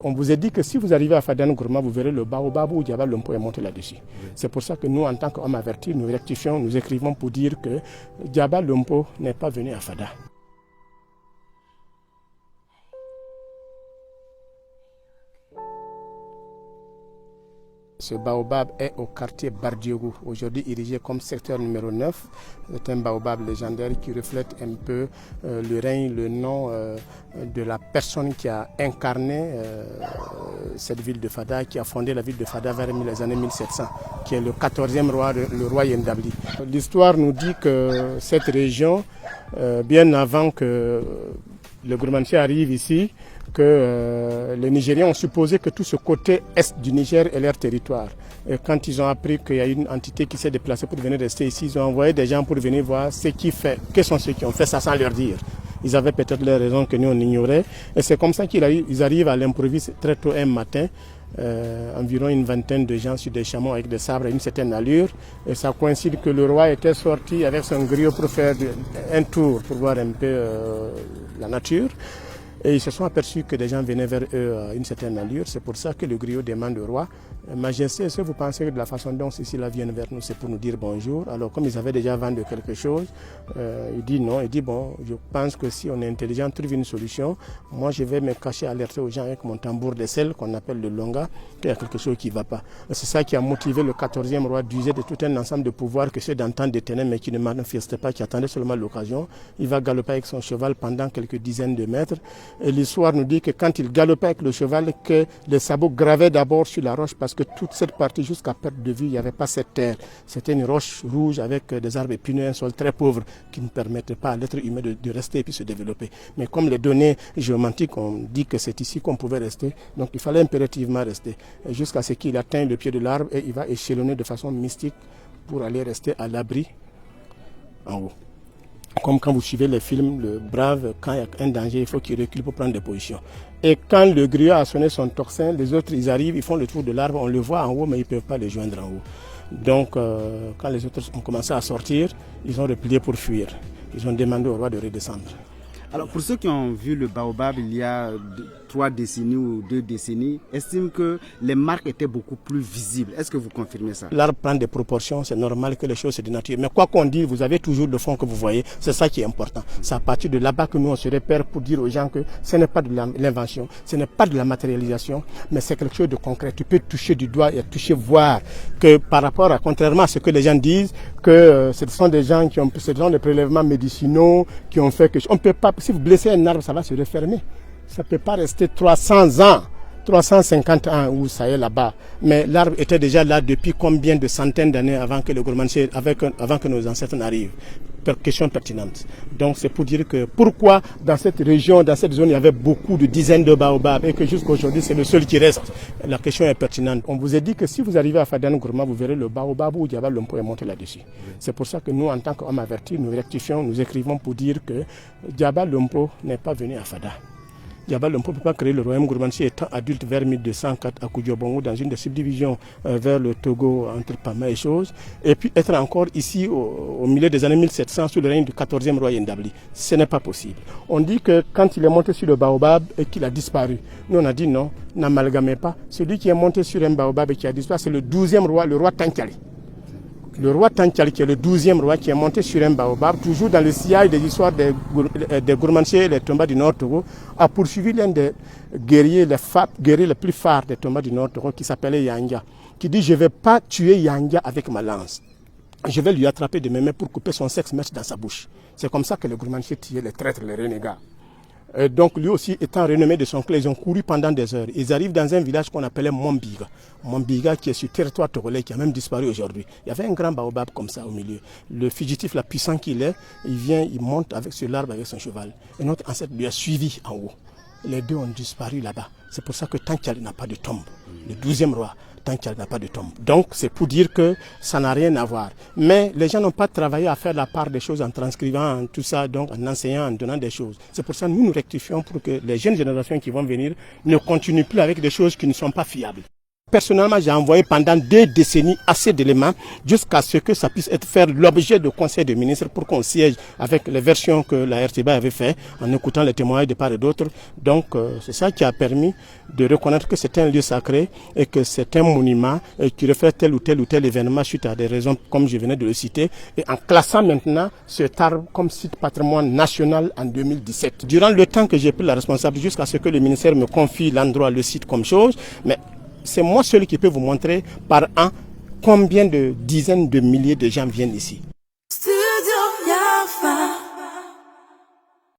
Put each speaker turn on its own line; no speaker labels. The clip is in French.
On vous a dit que si vous arrivez à Fada Ngourma, vous verrez le baobab où Diaba Lompo est monté là-dessus. C'est pour ça que nous, en tant qu'hommes avertis, nous rectifions, nous écrivons pour dire que Diaba Lompo n'est pas venu à Fada. Ce baobab est au quartier Bardiougou, aujourd'hui érigé comme secteur numéro 9. C'est un baobab légendaire qui reflète un peu le règne, le nom de la personne qui a incarné cette ville de Fada, qui a fondé la ville de Fada vers les années 1700, qui est le 14e roi, le roi Yendabli. L'histoire nous dit que cette région, bien avant que le Gourmandché arrive ici, que les Nigériens ont supposé que tout ce côté est du Niger est leur territoire. Et quand ils ont appris qu'il y a une entité qui s'est déplacée pour venir rester ici, ils ont envoyé des gens pour venir voir ce qui fait, quels sont ceux qui ont fait ça sans leur dire. Ils avaient peut-être les raisons que nous on ignorait. Et c'est comme ça qu'ils arrivent à l'improviste très tôt un matin. Environ une vingtaine de gens sur des chameaux avec des sabres à une certaine allure. Et ça coïncide que le roi était sorti avec son griot pour faire un tour, pour voir un peu la nature. Et ils se sont aperçus que des gens venaient vers eux à une certaine allure. C'est pour ça que le griot demande au roi: Majesté, est-ce que vous pensez que de la façon dont ceux-ci-là viennent vers nous, c'est pour nous dire bonjour? Alors comme ils avaient déjà vendu quelque chose, il dit non. Il dit bon, je pense que si on est intelligent, on trouve une solution. Moi, je vais me cacher, alerter aux gens avec mon tambour de sel qu'on appelle le longa, qu'il y a quelque chose qui ne va pas. C'est ça qui a motivé le 14e roi d'user de tout un ensemble de pouvoirs que ceux d'antan détenaient, mais qui ne manifestaient pas, qui attendaient seulement l'occasion. Il va galoper avec son cheval pendant quelques dizaines de mètres. Et l'histoire nous dit que quand il galopait avec le cheval, que les sabots gravaient d'abord sur la roche, parce que toute cette partie jusqu'à perte de vue, il n'y avait pas cette terre. C'était une roche rouge avec des arbres épineux, un sol très pauvre qui ne permettait pas à l'être humain de rester et puis se développer. Mais comme les données géomantiques ont dit que c'est ici qu'on pouvait rester, donc il fallait impérativement rester jusqu'à ce qu'il atteigne le pied de l'arbre et il va échelonner de façon mystique pour aller rester à l'abri en haut. Comme quand vous suivez les films, le brave, quand il y a un danger, il faut qu'il recule pour prendre des positions. Et quand le griot a sonné son tocsin, les autres, ils arrivent, ils font le tour de l'arbre, on le voit en haut, mais ils ne peuvent pas le joindre en haut. Donc, quand les autres ont commencé à sortir, ils ont replié pour fuir. Ils ont demandé au roi de redescendre.
Alors, pour ceux qui ont vu le baobab il y a 3 décennies ou 2 décennies, estiment que les marques étaient beaucoup plus visibles. Est-ce que vous confirmez ça?
L'arbre prend des proportions, c'est normal que les choses soient de nature. Mais quoi qu'on dise, vous avez toujours le fond que vous voyez. C'est ça qui est important. C'est à partir de là-bas que nous on se repère pour dire aux gens que ce n'est pas de l'invention, ce n'est pas de la matérialisation, mais c'est quelque chose de concret. Tu peux toucher du doigt et toucher, voir que par rapport à, contrairement à ce que les gens disent, que ce sont des gens qui ont, ce sont des prélèvements médicinaux qui ont fait que on peut pas. Si vous blessez un arbre, ça va se refermer. Ça ne peut pas rester 300 ans, 350 ans où ça est là-bas. Mais l'arbre était déjà là depuis combien de centaines d'années avant que le Gourmandché, avant que nos ancêtres n'arrivent? Question pertinente. Donc c'est pour dire que pourquoi dans cette région, dans cette zone, il y avait beaucoup de dizaines de baobabs et que jusqu'à aujourd'hui c'est le seul qui reste. La question est pertinente. On vous a dit que si vous arrivez à Fada Ngourma, vous verrez le baobab où Diaba Lompo est monté là-dessus. C'est pour ça que nous, en tant qu'hommes avertis, nous rectifions, nous écrivons pour dire que Diaba Lompo n'est pas venu à Fada. Diaba Lompo ne peut pas créer le royaume Gourmandché étant adulte vers 1204 à Koudjobongo dans une des subdivisions vers le Togo entre Pama et Chose, et puis être encore ici au milieu des années 1700 sous le règne du 14e roi Yendabli. Ce n'est pas possible. On dit que quand il est monté sur le baobab et qu'il a disparu, nous on a dit non, n'amalgamez pas. Celui qui est monté sur un baobab et qui a disparu, c'est le 12e roi, le roi Tantiali. Le roi Tantiali, qui est le 12e roi, qui est monté sur un baobab, toujours dans le sillage des histoires des Gourmandché et les Tomba du Nord Togo, a poursuivi l'un des guerriers les plus phares des Tomba du Nord Togo, qui s'appelait Yanga, qui dit: je ne vais pas tuer Yanga avec ma lance. Je vais lui attraper de mes mains pour couper son sexe, mettre dans sa bouche. C'est comme ça que les Gourmandché tuaient les traîtres, les renégats. Et donc lui aussi étant renommé de son clan, ils ont couru pendant des heures. Ils arrivent dans un village qu'on appelait Mombiga. Mombiga qui est sur territoire togolais, qui a même disparu aujourd'hui. Il y avait un grand baobab comme ça au milieu. Le fugitif, la puissant qu'il est, il vient, il monte sur l'arbre avec son cheval. Et notre ancêtre lui a suivi en haut. Les deux ont disparu là-bas. C'est pour ça que Tantiali n'a pas de tombe. Le 12e roi, Tantiali n'a pas de tombe. Donc c'est pour dire que ça n'a rien à voir. Mais les gens n'ont pas travaillé à faire la part des choses en transcrivant tout ça, donc en enseignant, en donnant des choses. C'est pour ça que nous rectifions pour que les jeunes générations qui vont venir ne continuent plus avec des choses qui ne sont pas fiables. Personnellement, j'ai envoyé pendant 2 décennies assez d'éléments jusqu'à ce que ça puisse faire l'objet de conseil de ministres pour qu'on siège avec les versions que la RTB avait fait en écoutant les témoignages de part et d'autre. Donc c'est ça qui a permis de reconnaître que c'est un lieu sacré et que c'est un monument qui reflète tel ou tel événement suite à des raisons comme je venais de le citer, et en classant maintenant cet arbre comme site patrimoine national en 2017. Durant le temps que j'ai pris la responsabilité jusqu'à ce que le ministère me confie l'endroit, le site comme chose, mais c'est moi seul qui peux vous montrer par an combien de dizaines de milliers de gens viennent ici.